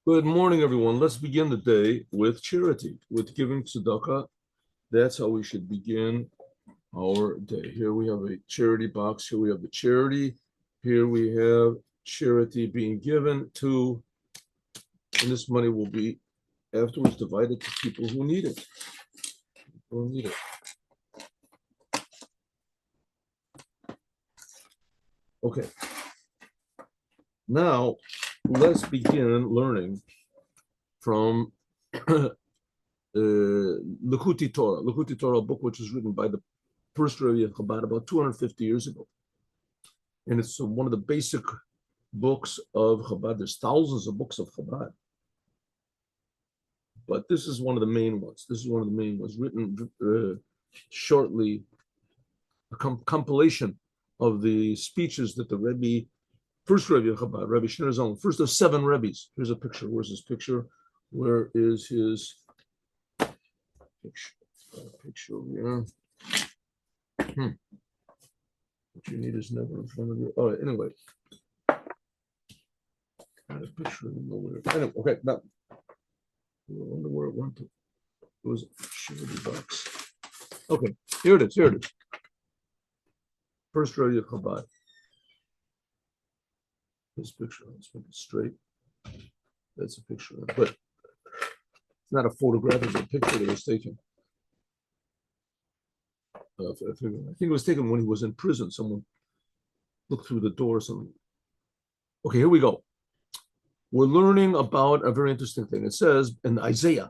Good morning, everyone. Let's begin the day with charity, with giving tzedakah. That's how we should begin our day. Here we have a charity box. Here we have the charity. Here we have charity being given to, and this money will be afterwards divided to people who need it. People who need it. Okay. Now, let's begin learning from Likuti Torah. Likuti Torah, a book which was written by the first Rebbe of Chabad about 250 years ago. And it's one of the basic books of Chabad. There's thousands of books of Chabad. But this is one of the main ones. This is one of the main ones, written shortly, a compilation of the speeches that the Rebbe, first Rebbe of Chabad, Rebbe Schneur Zalman, first of 7 Rebbes. Here's a picture. Where's his picture? Where is his picture? Picture here. What you need is never in front of you. All right, anyway. Got a picture of nowhere. Anyway, okay, now. I wonder where it went to. It was $70. Okay, here it is. Here it is. First Rebbe of Chabad. This picture. Let's make it straight. That's a picture, but it's not a photograph. It's a picture that was taken. I think it was taken when he was in prison. Someone looked through the door or something. Okay, here we go. We're learning about a very interesting thing. It says in Isaiah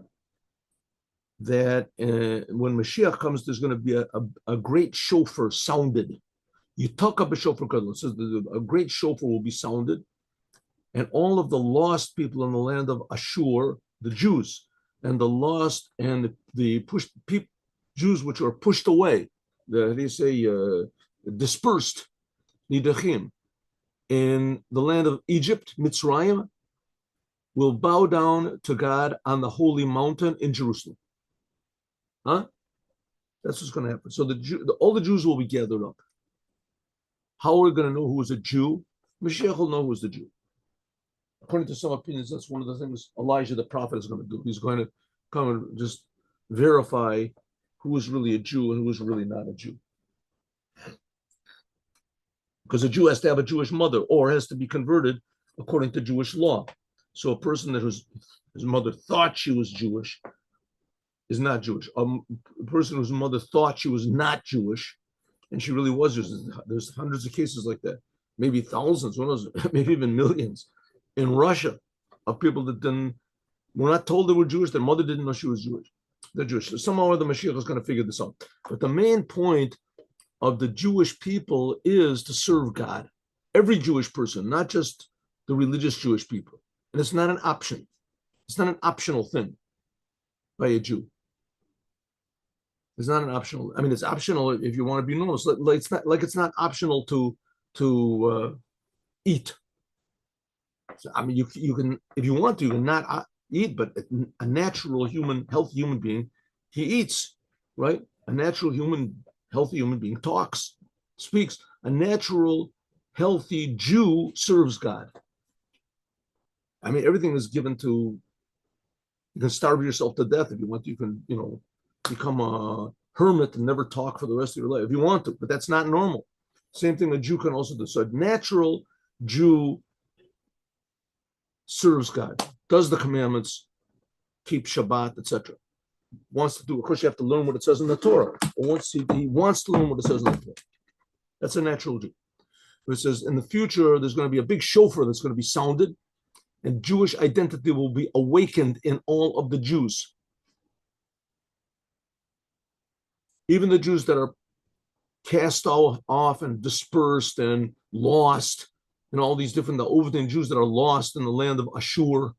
that when Moshiach comes, there's going to be a great shofar sounded. You talk up a shofar, it says a great shofar will be sounded, and all of the lost people in the land of Ashur, the Jews, and the lost and the pushed people, Jews which are pushed away, dispersed, nidachim, in the land of Egypt, Mitzrayim, will bow down to God on the holy mountain in Jerusalem. Huh? That's what's going to happen. So all the Jews will be gathered up. How are we going to know who was a Jew? Mashiach will know who was the Jew. According to some opinions, that's one of the things Elijah the prophet is going to do. He's going to come and just verify who is really a Jew and who is really not a Jew. Because a Jew has to have a Jewish mother or has to be converted according to Jewish law. So a person that his mother thought she was Jewish is not Jewish. A person whose mother thought she was not Jewish and she really was Jewish. There's hundreds of cases like that, maybe thousands, who knows, maybe even millions in Russia of people that were not told they were Jewish. Their mother didn't know she was Jewish. They're Jewish. So somehow the Mashiach is going to figure this out. But the main point of the Jewish people is to serve God. Every Jewish person, not just the religious Jewish people. And it's not an option. It's not an optional thing by a Jew. It's not an optional. I mean, it's optional if you want to be normal. It's not optional to eat. So, I mean, you can, if you want to, you can not eat, but a natural human, healthy human being, he eats, right? A natural human, healthy human being talks, speaks. A natural, healthy Jew serves God. I mean, everything is given to, you can starve yourself to death if you want to. You can, become a hermit and never talk for the rest of your life if you want to, but that's not normal. Same thing a Jew can also do. So a natural Jew serves God, does the commandments, keeps Shabbat, etc. Wants to do, of course, you have to learn what it says in the Torah. Once he wants to learn what it says in the Torah. That's a natural Jew. It says in the future, there's going to be a big shofar that's going to be sounded, and Jewish identity will be awakened in all of the Jews. Even the Jews that are cast off and dispersed and lost, and all these different, the Ovden Jews that are lost in the land of Ashur,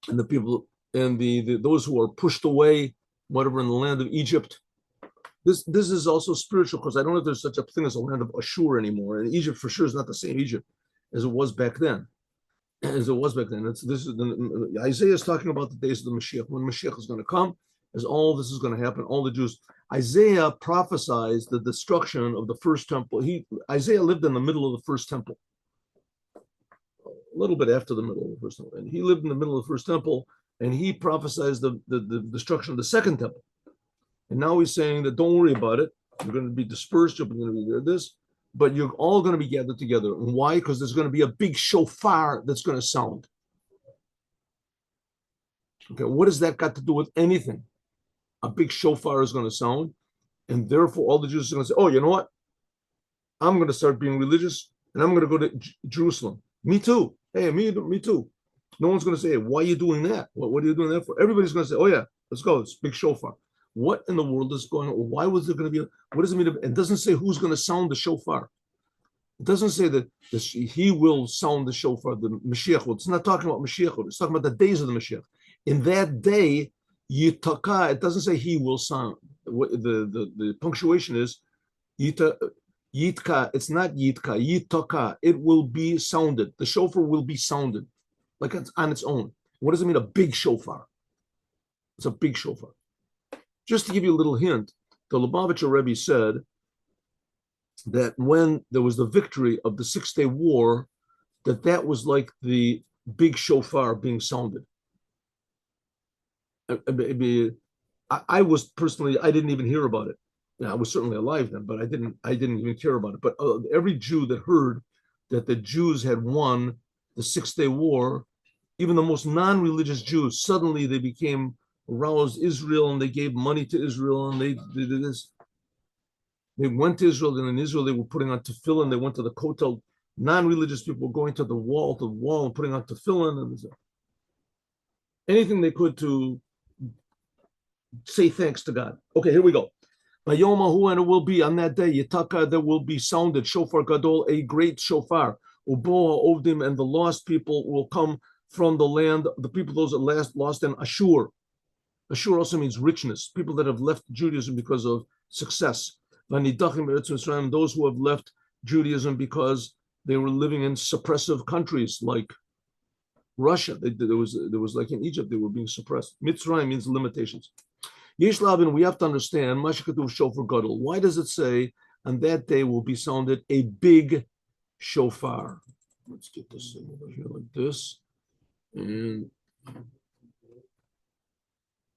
and the people, and those who are pushed away, whatever, in the land of Egypt. This is also spiritual, because I don't know if there's such a thing as a land of Ashur anymore. And Egypt for sure is not the same Egypt as it was back then. Isaiah is talking about the days of the Mashiach, when Mashiach is going to come, as all this is going to happen, all the Jews. Isaiah prophesies the destruction of the first temple. Isaiah lived in the middle of the first temple. little bit after the middle of the first temple. And he lived in the middle of the first temple, and he prophesied the destruction of the second temple. And now he's saying that don't worry about it. You're going to be dispersed. You're going to be this, but you're all going to be gathered together. And why? Because there's going to be a big shofar that's going to sound. Okay, what has that got to do with anything? A big shofar is going to sound, and therefore all the Jews are going to say, oh, you know what? I'm going to start being religious, and I'm going to go to Jerusalem. Me too. Hey, me too. No one's going to say, hey, why are you doing that? What are you doing that for? Everybody's going to say, oh, yeah, let's go. It's big shofar. What in the world is going on? Why was there going to be what does it mean? It doesn't say who's going to sound the shofar. It doesn't say that he will sound the shofar, the Mashiach. It's not talking about Mashiach. It's talking about the days of the Mashiach. In that day, Yitaka, it doesn't say he will sound. The punctuation is Yitka. It's not Yitka. Yitaka. It will be sounded. The shofar will be sounded, like it's on its own. What does it mean? A big shofar. It's a big shofar. Just to give you a little hint, the Lubavitcher Rebbe said that when there was the victory of the 6-day war, that was like the big shofar being sounded. I was personally, I didn't even hear about it. I was certainly alive then, but I didn't even care about it. But every Jew that heard that the Jews had won the 6-day war, even the most non-religious Jews, suddenly they became aroused Israel, and they gave money to Israel, and they did this. They went to Israel, and in Israel they were putting on tefillin. They went to the kotel. Non-religious people were going to the wall and putting on tefillin, and anything they could to say thanks to God. Okay, here we go. Vayomahu, and it will be on that day, Yitaka, there will be sounded, Shofar Gadol, a great shofar. Uboa Ovdim, and the lost people will come from the land, the people those that lost in Ashur. Ashur also means richness, people that have left Judaism because of success. Those who have left Judaism because they were living in suppressive countries like Russia. There was like in Egypt, they were being suppressed. Mitzrayim means limitations. Yesh Labin, we have to understand, Mashkatuv Shofar Gadol. Why does it say on that day will be sounded a big shofar? Let's get this thing over here like this. And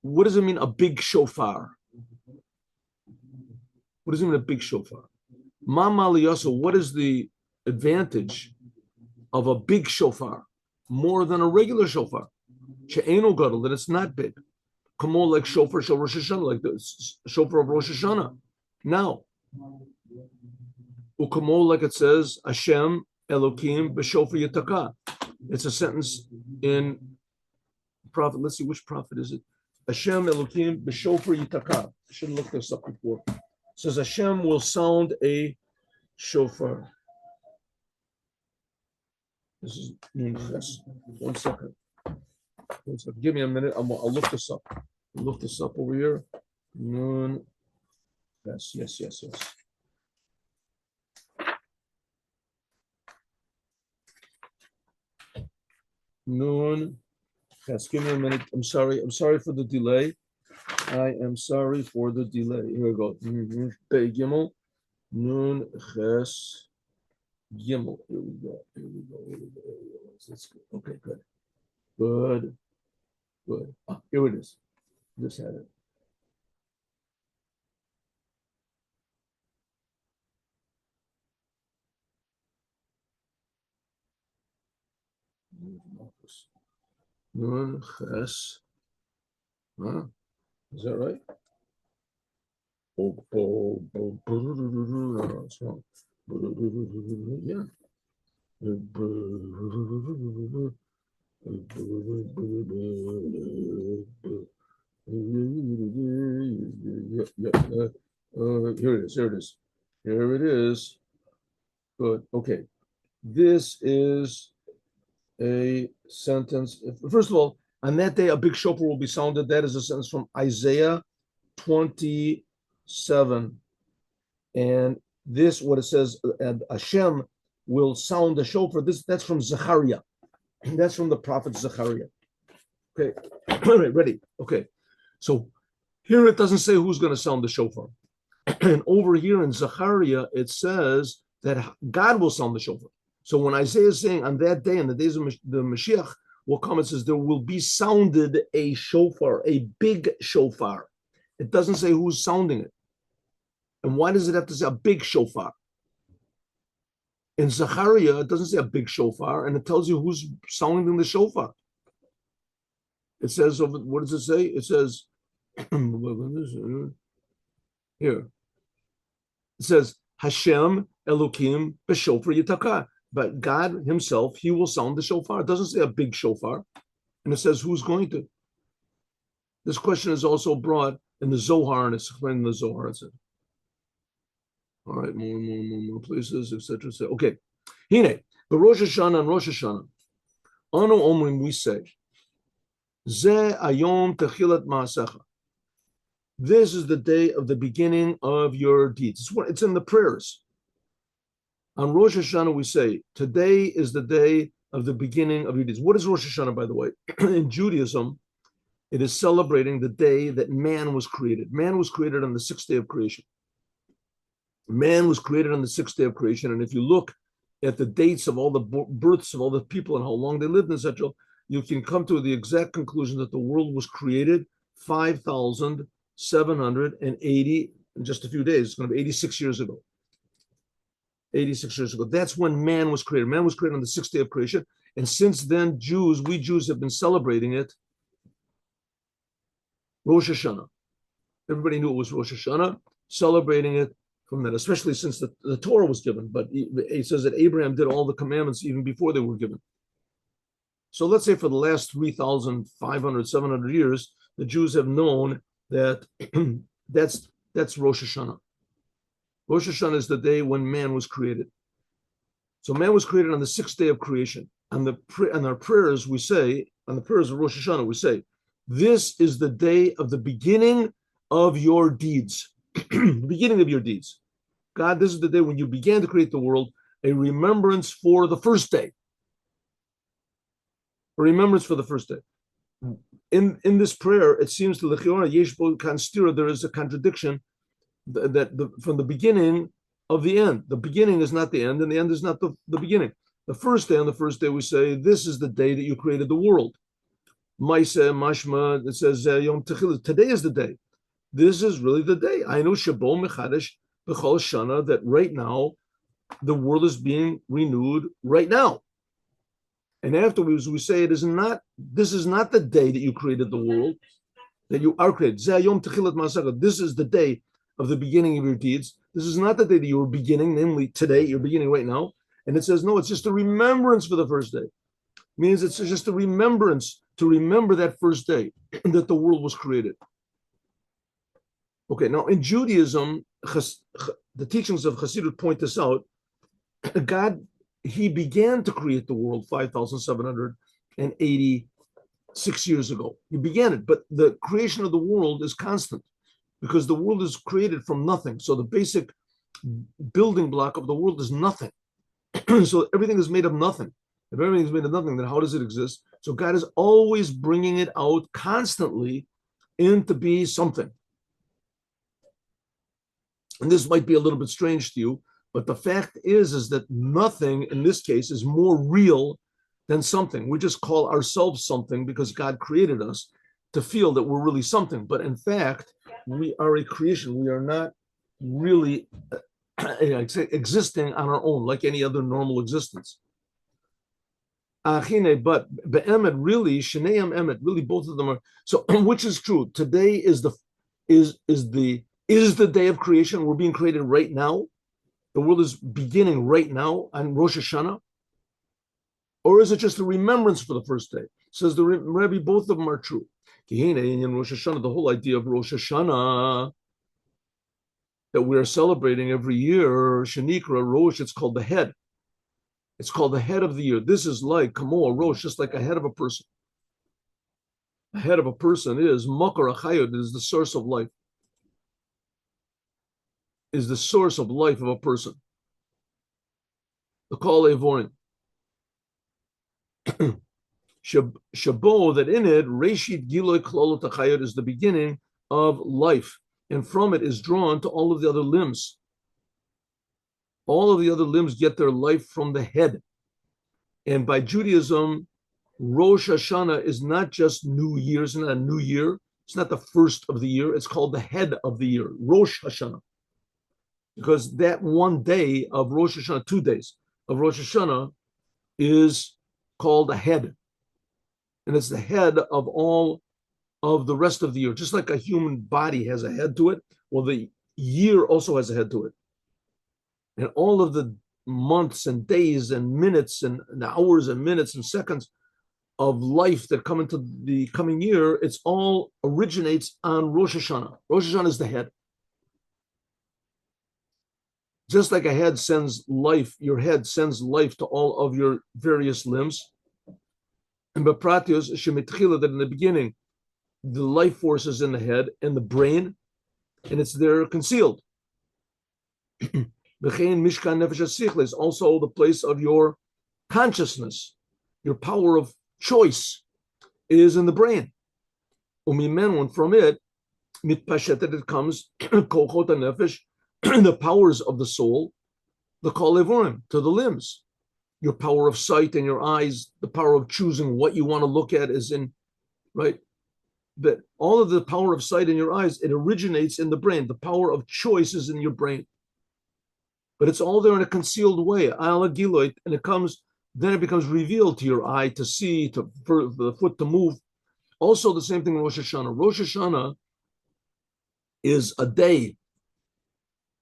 what does it mean, a big shofar? What does it mean, a big shofar? Mama Liyaso, what is the advantage of a big shofar more than a regular shofar? She'eno gadol, that it's not big. Come on, like shofar shel Rosh HaShana, like the shofar of Rosh HaShana. Now, ukamo, like it says, Hashem Elokim b'shofar yitaka. It's a sentence in prophet. Let's see, which prophet is it? Hashem Elokim b'shofar yitaka. I should have looked this up before. It says Hashem will sound a shofar. This is yes. 1 second. 1 second. Give me a minute. I'll look this up. I'll look this up over here. Noon. Yes. Noon. Yes, give me a minute. I'm sorry for the delay. I am sorry for the delay. Here we go. Pei Gimel. Noon. Ches. Gimel. Here we go. That's good. Okay, good. Good. Here it is. Just had it. Nun ches. Huh? Is that right? No, it's wrong. Yeah. Here it is. Good. Okay. This is a sentence. First of all, on that day, a big shofar will be sounded. That is a sentence from Isaiah 27. And this, what it says, and Hashem will sound the shofar. That's from Zechariah. That's from the prophet Zechariah. Okay. All right, ready. Okay. So here it doesn't say who's going to sound the shofar. And over here in Zechariah, it says that God will sound the shofar. So when Isaiah is saying on that day, in the days of the Mashiach, will come, it says there will be sounded a shofar, a big shofar. It doesn't say who's sounding it. And why does it have to say a big shofar? In Zechariah, it doesn't say a big shofar, and it tells you who's sounding the shofar. It says, what does it say? It says, here. It says, Hashem Elokim b'shofar yitakah. But God himself, he will sound the shofar. It doesn't say a big shofar. And it says who's going to. This question is also brought in the Zohar, and it's explained in the Zohar. It said. All right, more places, etc. Okay. Hine, the Rosh Hashanah and Rosh Hashanah. Anu Omrim, we say, Ze Ayom Techilat Ma'asecha. This is the day of the beginning of your deeds. It's in the prayers. On Rosh Hashanah, we say, today is the day of the beginning of your deeds. What is Rosh Hashanah, by the way? In Judaism, it is celebrating the day that man was created. Man was created on the sixth day of creation. Man was created on the sixth day of creation. And if you look at the dates of all the births of all the people and how long they lived, etc., you can come to the exact conclusion that the world was created 5,780 in just a few days. It's going to be 86 years ago. 86 years ago. That's when man was created. Man was created on the sixth day of creation. And since then, we Jews have been celebrating it Rosh Hashanah. Everybody knew it was Rosh Hashanah, celebrating it from that, especially since the Torah was given. But it says that Abraham did all the commandments even before they were given. So let's say for the last 3,500, 700 years, the Jews have known that that's Rosh Hashanah. Rosh Hashanah is the day when man was created. So man was created on the sixth day of creation. On our prayers, we say, on the prayers of Rosh Hashanah, we say, this is the day of the beginning of your deeds. The beginning of your deeds. God, this is the day when you began to create the world, a remembrance for the first day. A remembrance for the first day. In this prayer, it seems to Lechiora Yesh Bo Kanstira, there is a contradiction from the beginning of the end. The beginning is not the end, and the end is not the beginning. The first day, on the first day, we say, this is the day that you created the world. Maisa, Mashma, it says, Yom Techillah, today is the day. This is really the day. I know Shabo Mechadesh B'chol Shana, that right now, the world is being renewed right now. And afterwards, we say this is not the day that you created the world, that you are created. This is the day of the beginning of your deeds. This is not the day that you were beginning, namely today, you're beginning right now. And it says, no, it's just a remembrance for the first day. It means it's just a remembrance, to remember that first day that the world was created. Okay, now in Judaism, the teachings of Chassidut point this out. God, he began to create the world 5,786 years ago. He began it, but the creation of the world is constant because the world is created from nothing. So the basic building block of the world is nothing. So everything is made of nothing. If everything is made of nothing, then how does it exist? So God is always bringing it out constantly into be something. And this might be a little bit strange to you, but the fact is that nothing in this case is more real than something. We just call ourselves something because God created us to feel that we're really something. But in fact, we are a creation. We are not really existing on our own like any other normal existence. But be'emet, really, sheneim emet, really both of them are. So which is true? Today is the day of creation. We're being created right now. The world is beginning right now on Rosh Hashanah. Or is it just a remembrance for the first day? Says the Rebbe, both of them are true. In Rosh Hashanah, the whole idea of Rosh Hashanah that we are celebrating every year, Shanikra, Rosh, it's called the head. It's called the head of the year. This is like Kamo, Rosh, just like a head of a person. The head of a person is Makar Achayot, is the source of life. Is the source of life of a person. The Kol Evorim. Shabo, that in it, Reshit Giloi Klolot Achayot is the beginning of life. And from it is drawn to all of the other limbs. All of the other limbs get their life from the head. And by Judaism, Rosh HaShana is not just New Year, it's not a new year. It's not the first of the year. It's called the head of the year, Rosh HaShana. Because that one day of Rosh Hashanah, 2 days of Rosh Hashanah, is called a head. And it's the head of all of the rest of the year. Just like a human body has a head to it, well, the year also has a head to it. And all of the months and days and minutes and hours and minutes and seconds of life that come into the coming year, it's all originates on Rosh Hashanah. Rosh Hashanah is the head. Just like a head sends life, your head sends life to all of your various limbs. And Bapratios Shemitchila, that in the beginning, the life force is in the head and the brain, and it's there concealed. Mishkan Nefesh HaSichel is also the place of your consciousness, your power of choice is in the brain. Umimen, from it, mitpashetet, it comes, kochot nefesh, the powers of the soul, the kol evorim, to the limbs. Your power of sight in your eyes, the power of choosing what you want to look at is in, right? But all of the power of sight in your eyes, it originates in the brain. The power of choice is in your brain. But it's all there in a concealed way, ala giloit, and it comes, then it becomes revealed to your eye to see, for the foot to move. Also the same thing in Rosh Hashanah. Rosh Hashanah is a day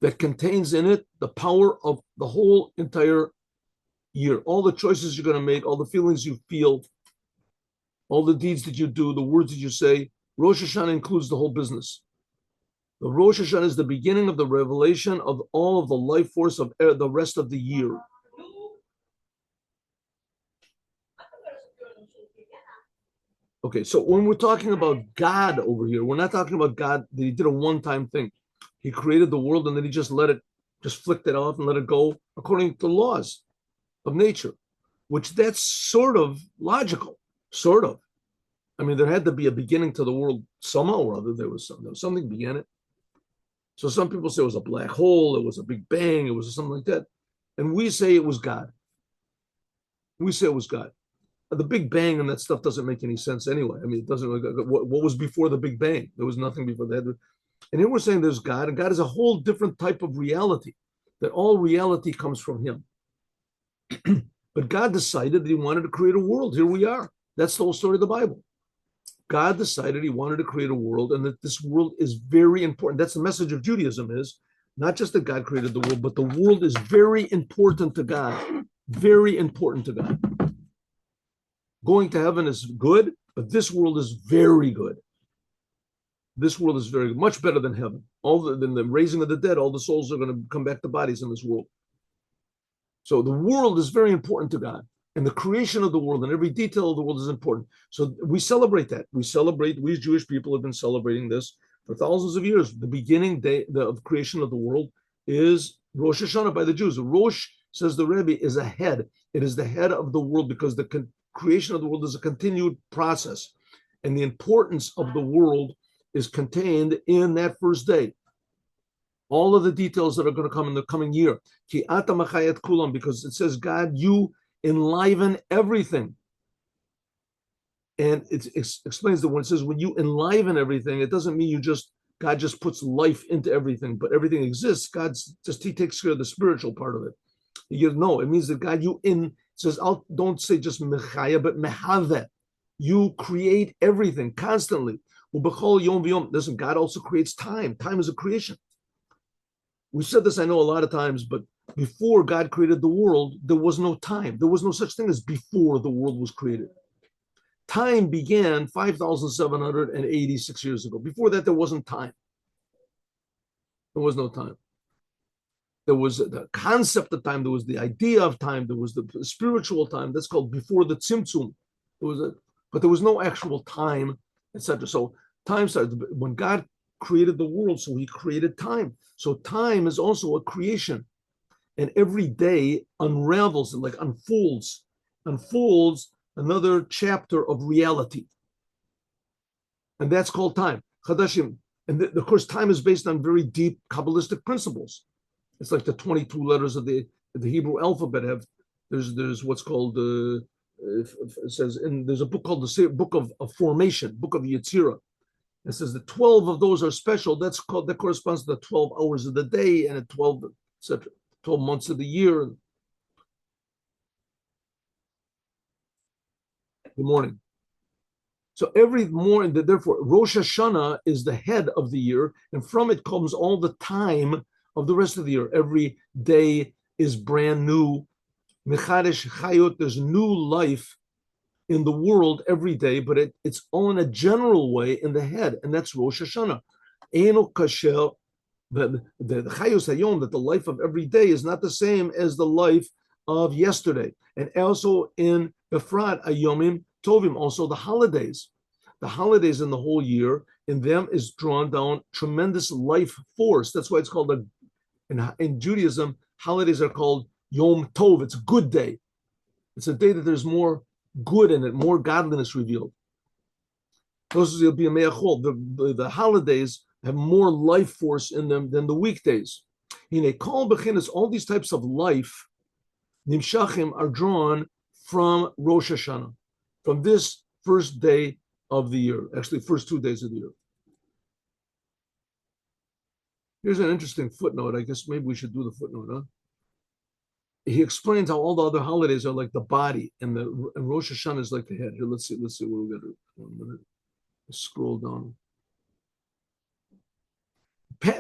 that contains in it the power of the whole entire year. All the choices you're going to make, all the feelings you feel, all the deeds that you do, the words that you say. Rosh Hashanah includes the whole business. The Rosh Hashanah is the beginning of the revelation of all of the life force of the rest of the year. Okay, so when we're talking about God over here, we're not talking about God that he did a one-time thing. He created the world and then he just flicked it off and let it go according to laws of nature, which that's sort of logical, sort of. I mean, there had to be a beginning to the world somehow or other. There was something began it. So some people say it was a black hole, it was a big bang, it was something like that. And we say it was God. We say it was God. The Big Bang and that stuff doesn't make any sense anyway. I mean, it doesn't. What was before the Big Bang? There was nothing before that. And here we're saying there's God, and God is a whole different type of reality, that all reality comes from him. But God decided that he wanted to create a world. Here we are. That's the whole story of the Bible. God decided he wanted to create a world, and that this world is very important. That's the message of Judaism, is not just that God created the world, but the world is very important to God. Very important to God. Going to heaven is good, but this world is very good. This world is very good, much better than heaven. Than the raising of the dead, all the souls are going to come back to bodies in this world. So the world is very important to God. And the creation of the world and every detail of the world is important. So we celebrate that. We as Jewish people have been celebrating this for thousands of years. The beginning day of creation of the world is Rosh Hashanah by the Jews. Rosh, says the Rebbe, is a head. It is the head of the world because the creation of the world is a continued process. And the importance of the world is contained in that first day. All of the details that are going to come in the coming year. Ki ata machayet kulam, because it says, God, you enliven everything. And it explains that when it says when you enliven everything, it doesn't mean God just puts life into everything, but everything exists. He takes care of the spiritual part of it. No, it means that God, says, don't say just mechaya, but mehave. You create everything constantly. Listen, God also creates time. Time is a creation. We said this, I know, a lot of times, but before God created the world, there was no time. There was no such thing as before the world was created. Time began 5,786 years ago. Before that, there wasn't time. There was no time. There was the concept of time. There was the idea of time. There was the spiritual time. That's called before the Tzimtzum. But there was no actual time, etc. So time started when God created the world. So he created time. So time is also a creation. And every day unravels, like unfolds another chapter of reality. And that's called time. Chadashim. And of course, time is based on very deep Kabbalistic principles. It's like the 22 letters of the Hebrew alphabet have There's what's called it says there's a book called the Book of Formation, Book of Yetzirah. It says the 12 of those are special. That corresponds to the 12 hours of the day and the 12 etc. 12 months of the year. Good morning. So every morning, therefore, Rosh Hashanah is the head of the year, and from it comes all the time of the rest of the year. Every day is brand new. Mechadesh Chayot, there's new life in the world every day, but it's all in a general way in the head, and that's Rosh Hashanah. Eno kasher, the Chayos Hayom, that the life of every day is not the same as the life of yesterday. And also in Befrat Ayomim Tovim, also the holidays in the whole year, in them is drawn down tremendous life force. That's why it's called in Judaism, holidays are called Yom Tov. It's a good day. It's a day that there's more good in it, more godliness revealed. Those will be a me'achol. The holidays have more life force in them than the weekdays. In a kol bechinas, all these types of life, nimshachim, are drawn from Rosh Hashanah, from this first day of the year, actually first 2 days of the year. Here's an interesting footnote. I guess maybe we should do the footnote, huh? He explains how all the other holidays are like the body, and Rosh Hashanah is like the head. Here, let's see what we got. 1 minute. Scroll down.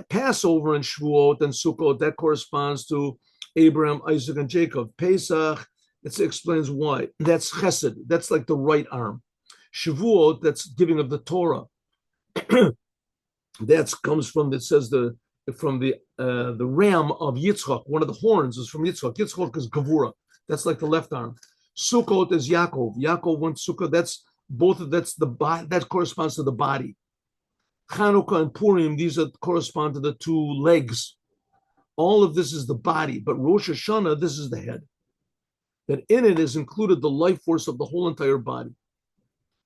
Passover and Shavuot and Sukkot, that corresponds to Abraham, Isaac, and Jacob. Pesach, it explains why. That's Chesed. That's like the right arm. Shavuot, that's giving of the Torah. That comes from, it says from the ram of Yitzchak. One of the horns is from Yitzchak. Yitzchak is Gavura. That's like the left arm. Sukkot is Yaakov. Yaakov went Sukkot. That corresponds to the body. Chanukah and Purim, these correspond to the two legs. All of this is the body, but Rosh Hashanah, this is the head. That in it is included the life force of the whole entire body.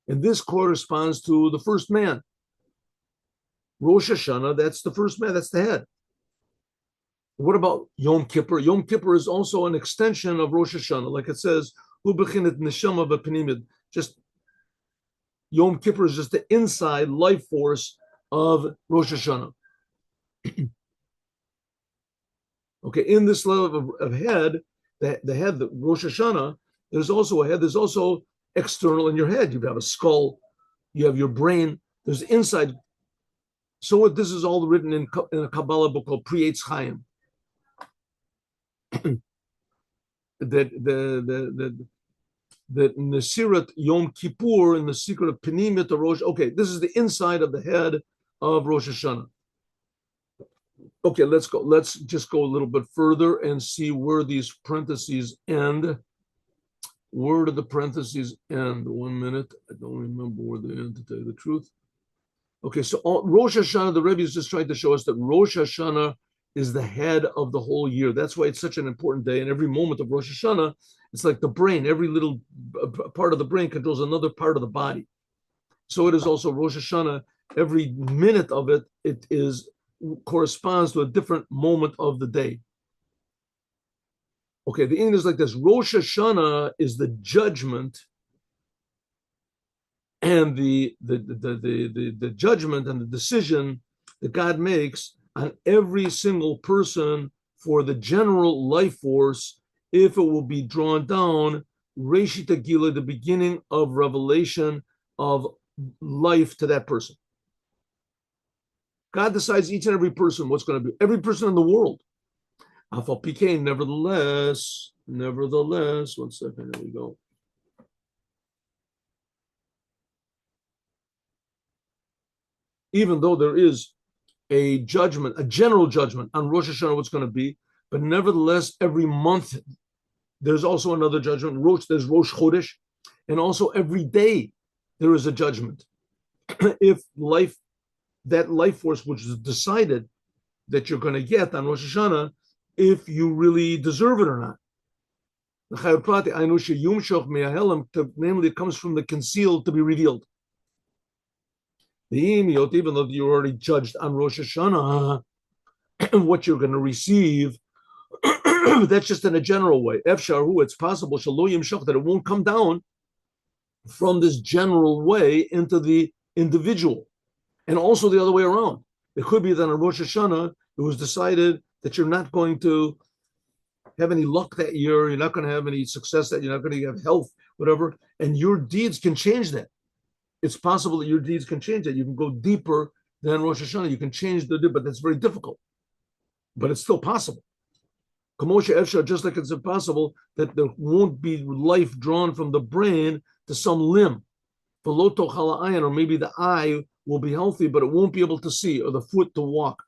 And this corresponds to the first man. Rosh Hashanah, that's the first man, that's the head. What about Yom Kippur? Yom Kippur is also an extension of Rosh Hashanah. Like it says, Hu bechinit neshama b'pnimid. Just Yom Kippur is just the inside life force of Rosh Hashanah. Okay, in this level of head, the head, the Rosh Hashanah, there's also a head. There's also external in your head. You have a skull, you have your brain. There's inside. So this is all written in a Kabbalah book called Pri Eitz Chaim. That Nesirat Yom Kippur and the secret of Penimit the Rosh. Okay, this is the inside of the head of Rosh Hashanah. Okay, let's go. Let's just go a little bit further and see where these parentheses end. Where do the parentheses end? 1 minute. I don't remember where they end, to tell you the truth. Okay, so Rosh Hashanah, the Rebbe is just trying to show us that Rosh Hashanah is the head of the whole year. That's why it's such an important day. And every moment of Rosh Hashanah, it's like the brain. Every little part of the brain controls another part of the body. So it is also Rosh Hashanah. Every minute of it, corresponds to a different moment of the day. Okay, the English is like this. Rosh Hashanah is the judgment, and the judgment and the decision that God makes on every single person for the general life force, if it will be drawn down, Reshit Gila, the beginning of revelation of life to that person. God decides each and every person what's going to be, every person in the world. Afal Pikein, nevertheless, 1 second, here we go. Even though there is a judgment, a general judgment on Rosh Hashanah, what's going to be, but nevertheless, every month, there's also another judgment. There's Rosh Chodesh, and also every day, there is a judgment. If that life force which is decided that you're going to get on Rosh Hashanah, if you really deserve it or not. Namely, it comes from the concealed to be revealed. Even though you're already judged on Rosh Hashanah, what you're going to receive That's just in a general way. Efsharhu, it's possible that it won't come down from this general way into the individual, and also the other way around. It could be that on Rosh Hashanah it was decided that you're not going to have any luck that year, you're not going to have any success, that you're not going to have health, whatever, and your deeds can change that. It's possible that your deeds can change that. You can go deeper than Rosh Hashanah. You can change the deed, but that's very difficult. But it's still possible. Kamosha Efshar, just like it's impossible that there won't be life drawn from the brain to some limb. Or maybe the eye will be healthy, but it won't be able to see, or the foot to walk.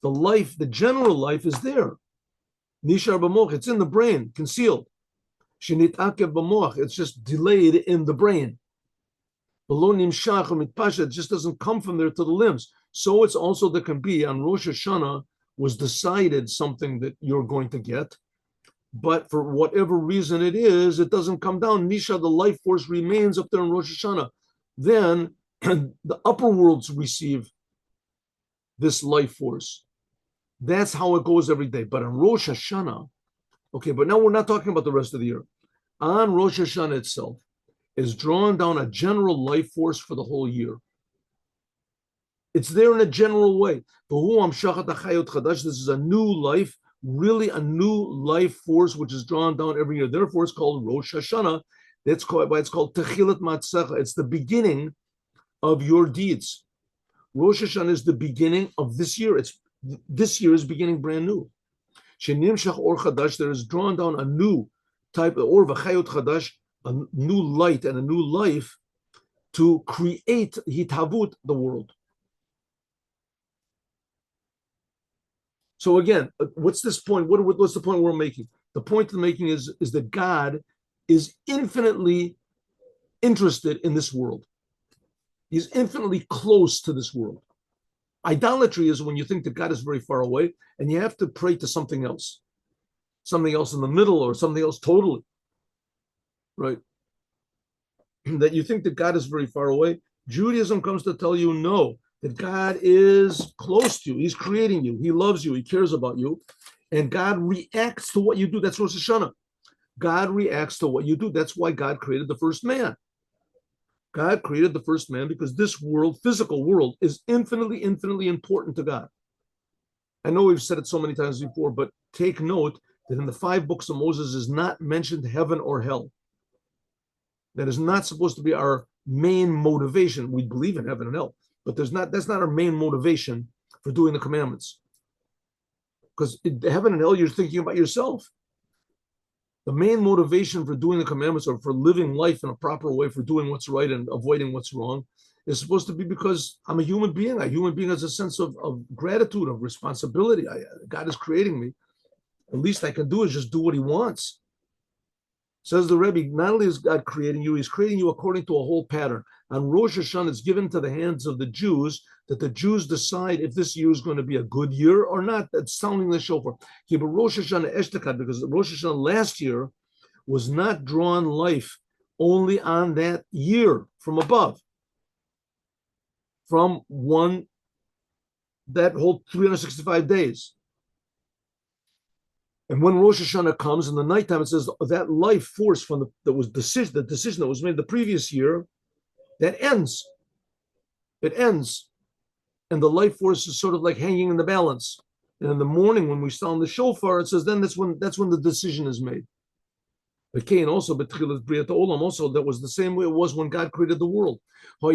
The life, the general life is there. Nishar b'moch, it's in the brain, concealed. Shinit akev b'moch, it's just delayed in the brain. It just doesn't come from there to the limbs. So it's also, there can be on Rosh Hashanah was decided something that you're going to get, but for whatever reason it is, it doesn't come down. Nisha, the life force remains up there in Rosh Hashanah. Then the upper worlds receive this life force. That's how it goes every day. But on Rosh Hashanah, okay, but now we're not talking about the rest of the year. On Rosh Hashanah itself is drawn down a general life force for the whole year. It's there in a general way. This is a new life, really a new life force which is drawn down every year. Therefore, it's called Rosh Hashanah. That's why it's called Techilat Matzecha. It's the beginning of your deeds. Rosh Hashanah is the beginning of this year. This year is beginning brand new. Shenimshach Or Chadash, there is drawn down a new type of Or V'chayot Chadash, a new light and a new life to create Hitavut, the world. So again, what's this point? What's the point we're making? The point we're making is that God is infinitely interested in this world. He's infinitely close to this world. Idolatry is when you think that God is very far away and you have to pray to something else in the middle or something else totally, right? That you think that God is very far away. Judaism comes to tell you no, that God is close to you. He's creating you. He loves you. He cares about you. And God reacts to what you do. That's Rosh Hashanah. God reacts to what you do. That's why God created the first man. God created the first man because this world, physical world, is infinitely, infinitely important to God. I know we've said it so many times before, but take note that in the 5 books of Moses is not mentioned heaven or hell. That is not supposed to be our main motivation. We believe in heaven and hell, but that's not our main motivation for doing the commandments. Because in heaven and hell, you're thinking about yourself. The main motivation for doing the commandments or for living life in a proper way, for doing what's right and avoiding what's wrong, is supposed to be because I'm a human being. A human being has a sense of gratitude, of responsibility. God is creating me. The least I can do is just do what he wants. Says the Rebbe, not only is God creating you, he's creating you according to a whole pattern. On Rosh Hashanah, it's given to the hands of the Jews that the Jews decide if this year is going to be a good year or not. That's sounding the shofar. Okay, but Rosh Hashanah Eshtekad, because Rosh Hashanah last year was not drawn life only on that year from above. From that whole 365 days. And when Rosh Hashanah comes in the nighttime, it says that life force from the decision that was made the previous year, that ends. It ends. And the life force is sort of like hanging in the balance. And in the morning when we sound the shofar, it says then that's when the decision is made. Okay, and also that was the same way it was when God created the world. The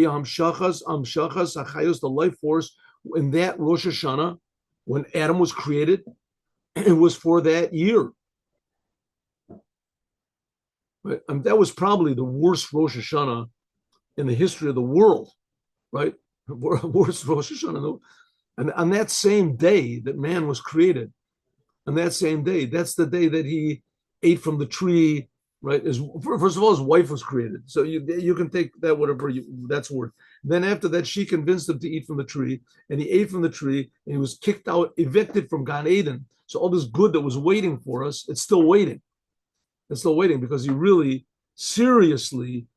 life force in that Rosh Hashanah, when Adam was created, it was for that year. Right? And that was probably the worst Rosh Hashanah in the history of the world, right? Worst Rosh Hashanah. And on that same day that man was created, on that same day, that's the day that he ate from the tree, right? First of all, his wife was created. So you can take that whatever that's worth. Then after that, she convinced him to eat from the tree, and he ate from the tree, and he was kicked out, evicted from Gan Eden. So all this good that was waiting for us, it's still waiting. It's still waiting because he really seriously,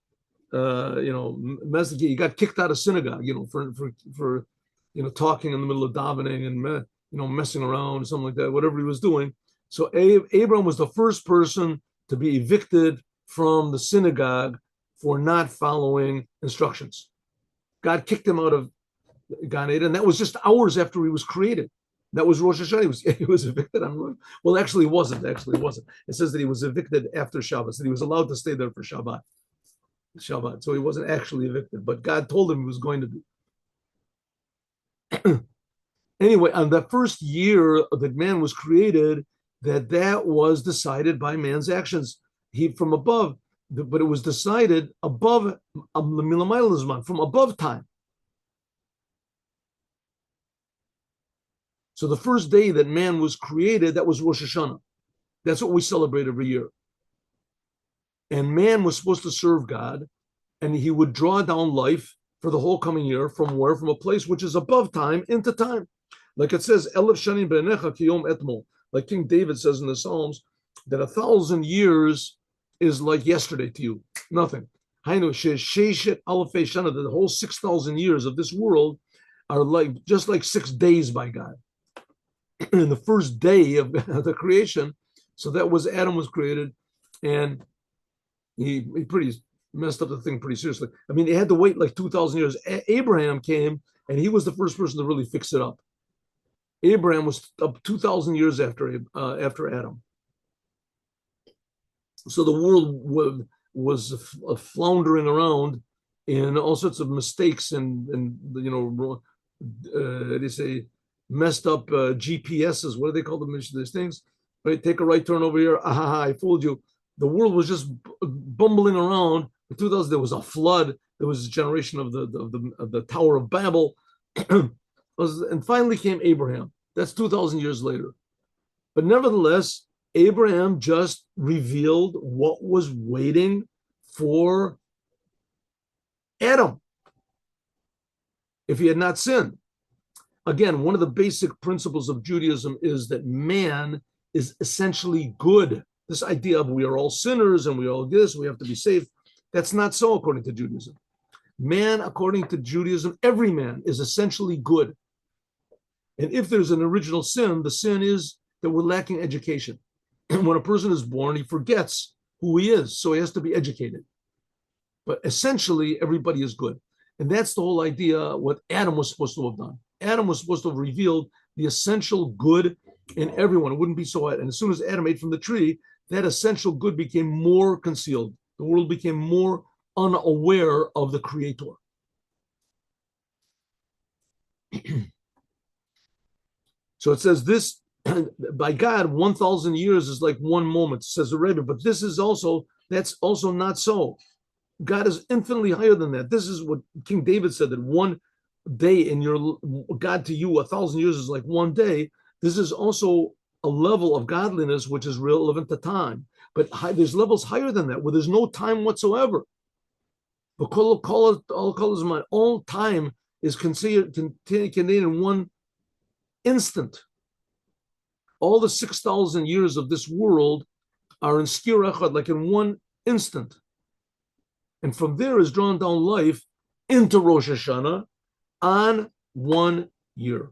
he got kicked out of synagogue, for talking in the middle of davening and messing around or something like that, whatever he was doing. So Abraham was the first person to be evicted from the synagogue for not following instructions. God kicked him out of Gan Eden, and that was just hours after he was created. That was Rosh Hashanah. He was evicted on. Well, actually, it wasn't. Actually, it wasn't. It says that he was evicted after Shabbat. That he was allowed to stay there for Shabbat. So he wasn't actually evicted, but God told him he was going to be. Anyway, on the first year that man was created, that was decided by man's actions. He from above, but it was decided above from above time. So the first day that man was created, that was Rosh Hashanah. That's what we celebrate every year. And man was supposed to serve God, and he would draw down life for the whole coming year from where? From a place which is above time into time. Like it says, Elef Shanim B'Einecha Kiyom Etmol. Like King David says in the Psalms, that 1,000 years is like yesterday to you. Nothing. Hainu Sheishet Alefei Shana, the whole 6,000 years of this world are like just like 6 days by God. In the first day of the creation, so that was Adam was created, and he pretty messed up the thing pretty seriously. I mean, he had to wait like 2,000 years. Abraham came, and he was the first person to really fix it up. Abraham was up 2,000 years after Adam. So the world was floundering around in all sorts of mistakes and they say messed up GPSs. What do they call them? These things, right? Take a right turn over here. I fooled you. The world was just bumbling around. In 2000, there was a flood. There was a generation of the Tower of Babel, and finally came Abraham. That's 2,000 years later. But nevertheless, Abraham just revealed what was waiting for Adam if he had not sinned. Again, one of the basic principles of Judaism is that man is essentially good. This idea of we are all sinners and we all this, we have to be saved. That's not so according to Judaism. Man, according to Judaism, every man is essentially good. And if there's an original sin, the sin is that we're lacking education. And when a person is born, he forgets who he is, so he has to be educated. But essentially, everybody is good. And that's the whole idea, what Adam was supposed to have done. Adam was supposed to have revealed the essential good in everyone. It wouldn't be so hard. And as soon as Adam ate from the tree, that essential good became more concealed. The world became more unaware of the Creator. So it says this, by God, 1,000 years is like one moment, says the Rebbe. But that's also not so. God is infinitely higher than that. This is what King David said, that one day in your God to you, 1,000 years is like one day. This is also a level of godliness which is relevant to time. But there's levels higher than that where there's no time whatsoever. But all time is contained in one instant. All the 6,000 years of this world are in skir echad, like in one instant. And from there is drawn down life into Rosh Hashanah on 1 year.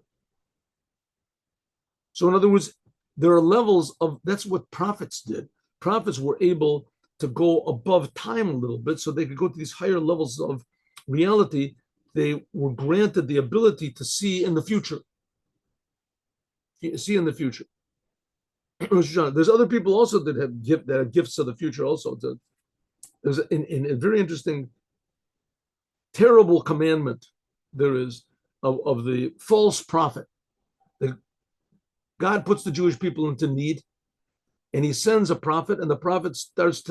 So in other words, there are levels of, that's what prophets did. Prophets were able to go above time a little bit so they could go to these higher levels of reality. They were granted the ability to see in the future. See in the future. There's other people also that have gifts of the future also. There's a very interesting, terrible commandment there is of the false prophet. God puts the Jewish people into need, and he sends a prophet, and the prophet starts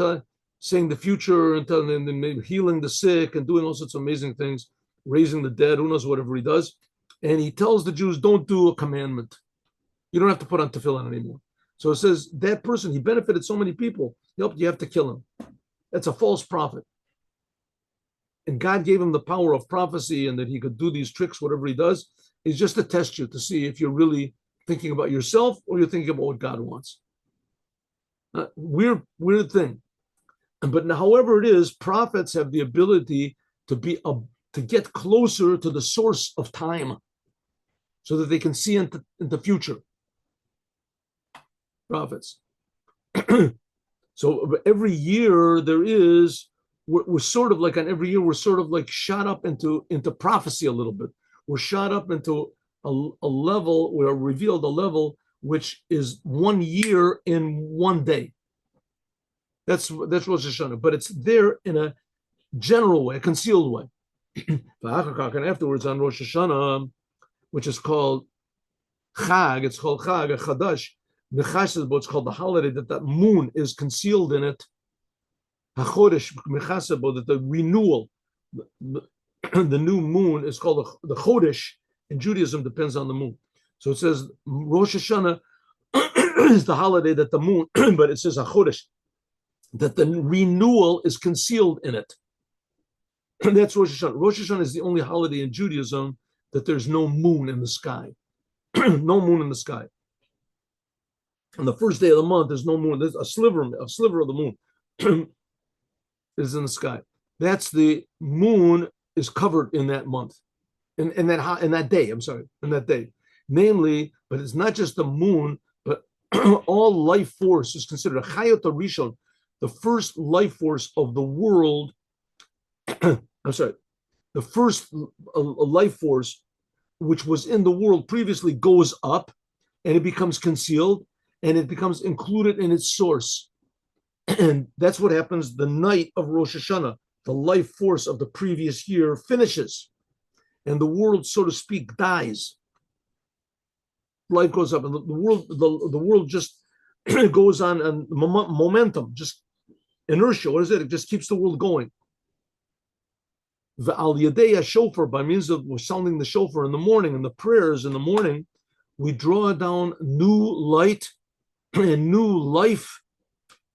saying the future and maybe healing the sick and doing all sorts of amazing things, raising the dead, who knows, whatever he does. And he tells the Jews, don't do a commandment. You don't have to put on tefillin anymore. So it says that person, he benefited so many people. You have to kill him. That's a false prophet. And God gave him the power of prophecy and that he could do these tricks, whatever he does, is just to test you, to see if you're really thinking about yourself or you're thinking about what God wants. Weird thing. But however it is, prophets have the ability to get closer to the source of time so that they can see into the future. prophets. So every year we're sort of like on every year, we're sort of like shot up into prophecy a little bit. We're shot up into a level, we're revealed a level which is 1 year in 1 day. That's Rosh Hashanah, but it's there in a general way, a concealed way. And afterwards on Rosh Hashanah, which is called Chag, it's called Chag, a Chadash. It's called the holiday, that moon is concealed in it. HaChodesh, that the renewal, the new moon is called the Chodesh. In Judaism, depends on the moon. So it says Rosh Hashanah is the holiday that the moon, but it says HaChodesh, that the renewal is concealed in it. And that's Rosh Hashanah. Rosh Hashanah is the only holiday in Judaism that there's no moon in the sky. No moon in the sky. On the first day of the month, there's no moon. There's a sliver of the moon is in the sky. That's the moon is covered in that month, in that day. I'm sorry, in that day. Namely, but it's not just the moon, but all life force is considered a Chayot Rishon, the first life force of the world. I'm sorry, the first life force which was in the world previously goes up, and it becomes concealed, and it becomes included in its source. And that's what happens the night of Rosh Hashanah. The life force of the previous year finishes, and the world, so to speak, dies. Life goes up, and the world just goes on, and momentum, just inertia. What is it? It just keeps the world going. The al yadei shofar, by means of we're sounding the shofar in the morning, and the prayers in the morning, we draw down new light and new life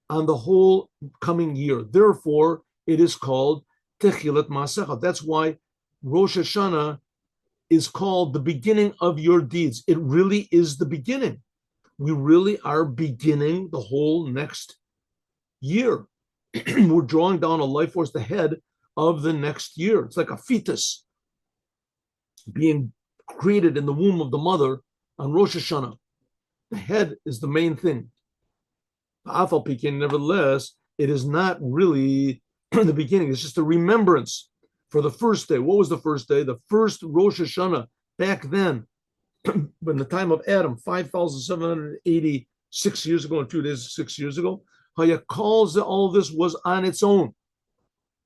on the whole coming year. Therefore, it is called Techilat Maasecha. That's why Rosh Hashanah is called the beginning of your deeds. It really is the beginning. We really are beginning the whole next year. We're drawing down a life force, the head of the next year. It's like a fetus being created in the womb of the mother on Rosh Hashanah. The head is the main thing. Nevertheless, it is not really the beginning. It's just a remembrance for the first day. What was the first day? The first Rosh Hashanah back then, in the time of Adam, 5,786 years ago, in 2 days, 6 years ago. Haya calls that all this was on its own.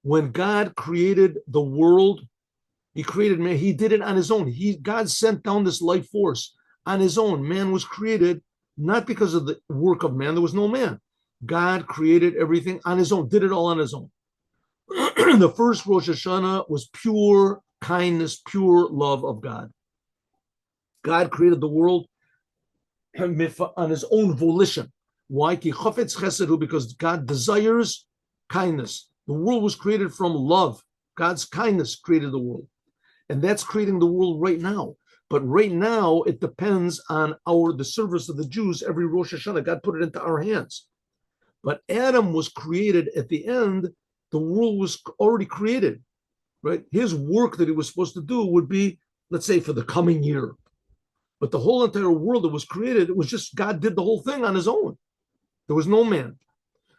When God created the world, He created man. He did it on His own. God sent down this life force on His own. Man was created not because of the work of man. There was no man. God created everything on His own, did it all on His own. The first Rosh Hashanah was pure kindness, pure love of God. God created the world on His own volition. Why? Because God desires kindness. The world was created from love. God's kindness created the world. And that's creating the world right now. But right now, it depends on the service of the Jews. Every Rosh Hashanah, God put it into our hands. But Adam was created at the end. The world was already created, right? His work that he was supposed to do would be, let's say, for the coming year. But the whole entire world that was created, it was just God did the whole thing on His own. There was no man.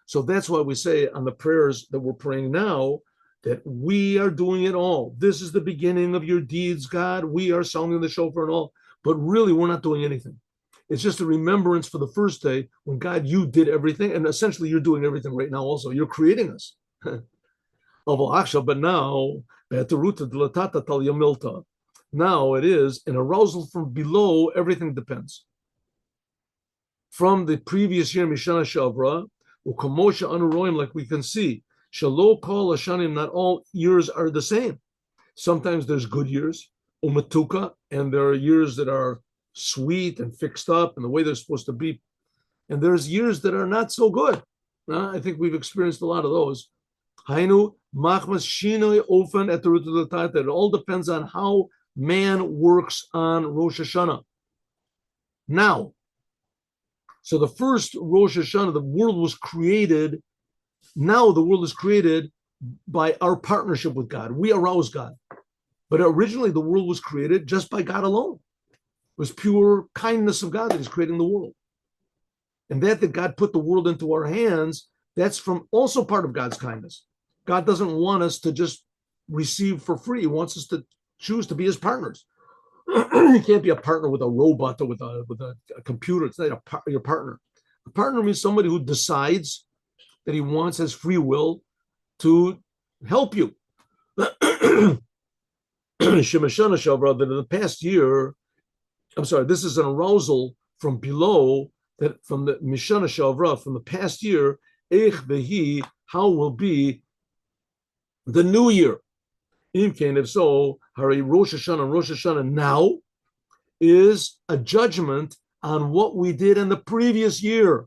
So that's why we say on the prayers that we're praying now, that we are doing it all. This is the beginning of your deeds, God. We are sounding the shofar and all, but really we're not doing anything. It's just a remembrance for the first day when God, you did everything, and essentially you're doing everything right now also. You're creating us. But now, now it is an arousal from below, everything depends. From the previous year, Mishana Shavra, Ukamosha Anuroim, like we can see, Shalo Kol Hashanim, not all years are the same. Sometimes there's good years, Umatuka, and there are years that are sweet and fixed up and the way they're supposed to be. And there's years that are not so good. I think we've experienced a lot of those. Hainu Machmas Shinoi Ofen at the root of the Tata. It all depends on how man works on Rosh Hashanah. Now, so the first Rosh Hashanah, the world was created. Now the world is created by our partnership with God. We arouse God. But originally the world was created just by God alone. It was pure kindness of God that is creating the world. And that God put the world into our hands, that's from also part of God's kindness. God doesn't want us to just receive for free. He wants us to choose to be his partners. You can't be a partner with a robot or with a computer. It's not your partner. A partner means somebody who decides that he wants, has free will to help you. Shemashana Shavra, that in the past year, I'm sorry, this is an arousal from below, that from the Mishana Shavra, from the past year, Eich Vehi, how will be the new year. If so, Hari Rosh Hashanah now is a judgment on what we did in the previous year.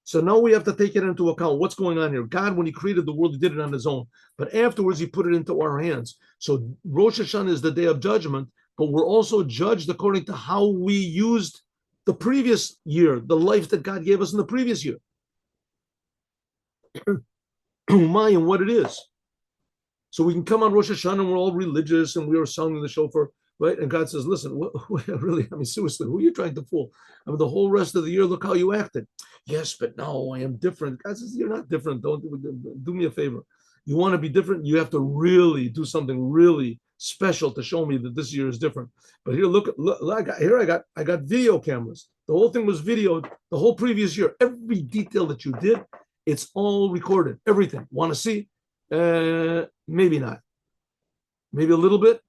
So now we have to take it into account. What's going on here? God, when he created the world, he did it on his own. But afterwards, he put it into our hands. So Rosh Hashanah is the day of judgment, but we're also judged according to how we used the previous year, the life that God gave us in the previous year. And what it is. So we can come on Rosh Hashanah and we're all religious and we are sounding the shofar, right? And God says, listen, really, I mean, seriously, who are you trying to fool? I mean, the whole rest of the year, look how you acted. Yes, but no, I am different. God says, you're not different. Don't do me a favor. You want to be different? You have to really do something really special to show me that this year is different. But here, look, I got video cameras. The whole thing was videoed the whole previous year. Every detail that you did, it's all recorded. Everything. Want to see? Maybe not. Maybe a little bit.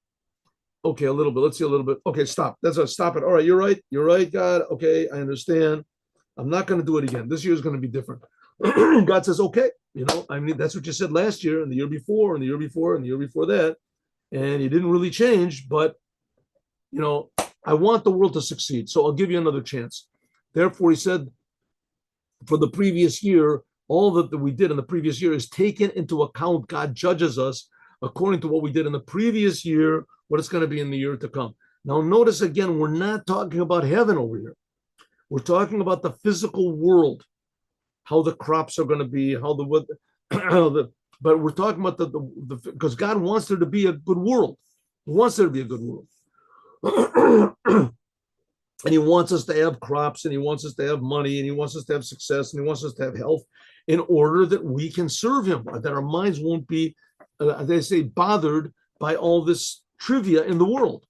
Okay, a little bit. Let's see a little bit. Okay, stop. Stop it. All right, you're right. You're right, God. Okay, I understand. I'm not going to do it again. This year is going to be different. God says, okay, I mean, that's what you said last year and the year before and the year before and the year before that. And you didn't really change, but, I want the world to succeed. So I'll give you another chance. Therefore, he said, for the previous year, all that we did in the previous year is taken into account. God judges us according to what we did in the previous year, what it's going to be in the year to come. Now, notice again, we're not talking about heaven over here. We're talking about the physical world, how the crops are going to be, but we're talking about the because God wants there to be a good world. He wants there to be a good world. And he wants us to have crops, and he wants us to have money, and he wants us to have success, and he wants us to have health in order that we can serve him, that our minds won't be, they say, bothered by all this trivia in the world.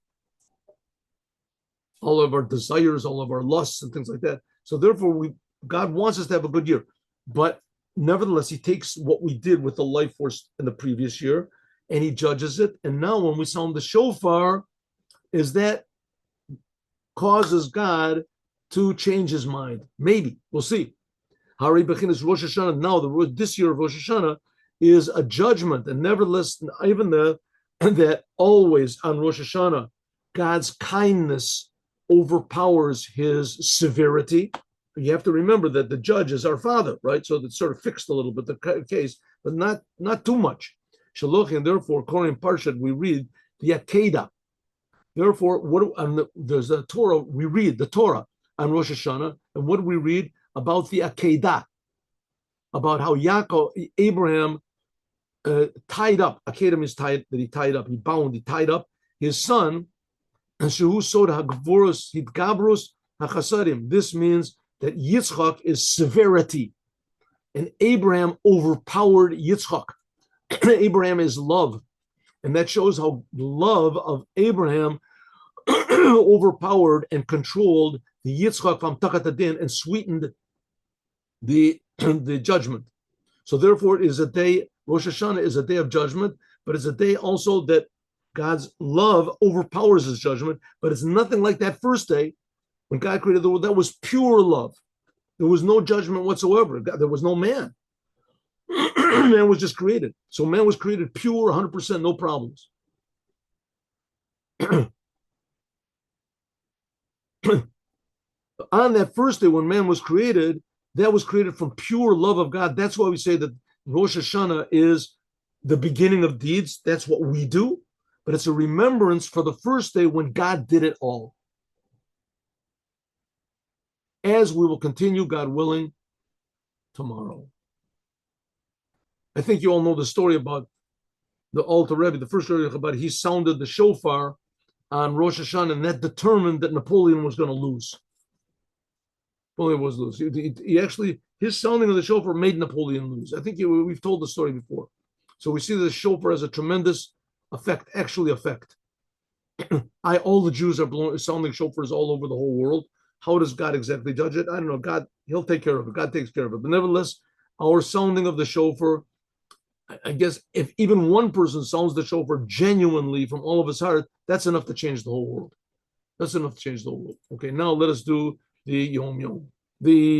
All of our desires, all of our lusts and things like that. So therefore, God wants us to have a good year. But nevertheless, he takes what we did with the life force in the previous year and he judges it. And now when we sound the shofar, is that causes God to change his mind? Maybe. We'll see. Hari Bechinas Rosh Hashanah, now this year of Rosh Hashanah is a judgment. And nevertheless, even that always on Rosh Hashanah, God's kindness overpowers his severity. You have to remember that the judge is our Father, right? So that's sort of fixed a little bit the case, but not too much. Shaloch, and therefore, according to Parshat, we read the Akedah. Therefore, there's a Torah, we read the Torah on Rosh Hashanah, and what do we read about the Akedah? About how Abraham tied up, Akedah means tied, that he tied up, he tied up his son, this means that Yitzchak is severity, and Abraham overpowered Yitzchak. Abraham is love, and that shows how the love of Abraham overpowered and controlled the Yitzchak from Takat Adin and sweetened the judgment. So therefore, it is a day, Rosh Hashanah is a day of judgment, but it's a day also that God's love overpowers his judgment, but it's nothing like that first day when God created the world. That was pure love. There was no judgment whatsoever. There was no man. Man was just created. So man was created pure, 100%, no problems. On that first day when man was created, that was created from pure love of God. That's why we say that Rosh Hashanah is the beginning of deeds. That's what we do. But it's a remembrance for the first day when God did it all. As we will continue, God willing, tomorrow. I think you all know the story about the Alter Rebbe, the first Rebbe Chabad. He sounded the shofar on Rosh Hashanah, and that determined that Napoleon was going to lose. Napoleon was lose. He actually, his sounding of the shofar made Napoleon lose. I think we've told the story before. So we see the shofar has a tremendous effect, actually effect. All the Jews are sounding shofars all over the whole world. How does God exactly judge it? I don't know. God, He'll take care of it. God takes care of it. But nevertheless, our sounding of the shofar, I guess if even one person sounds the shofar genuinely from all of his heart, that's enough to change the whole world. That's enough to change the whole world. Okay, now let us do the Yom Yom. The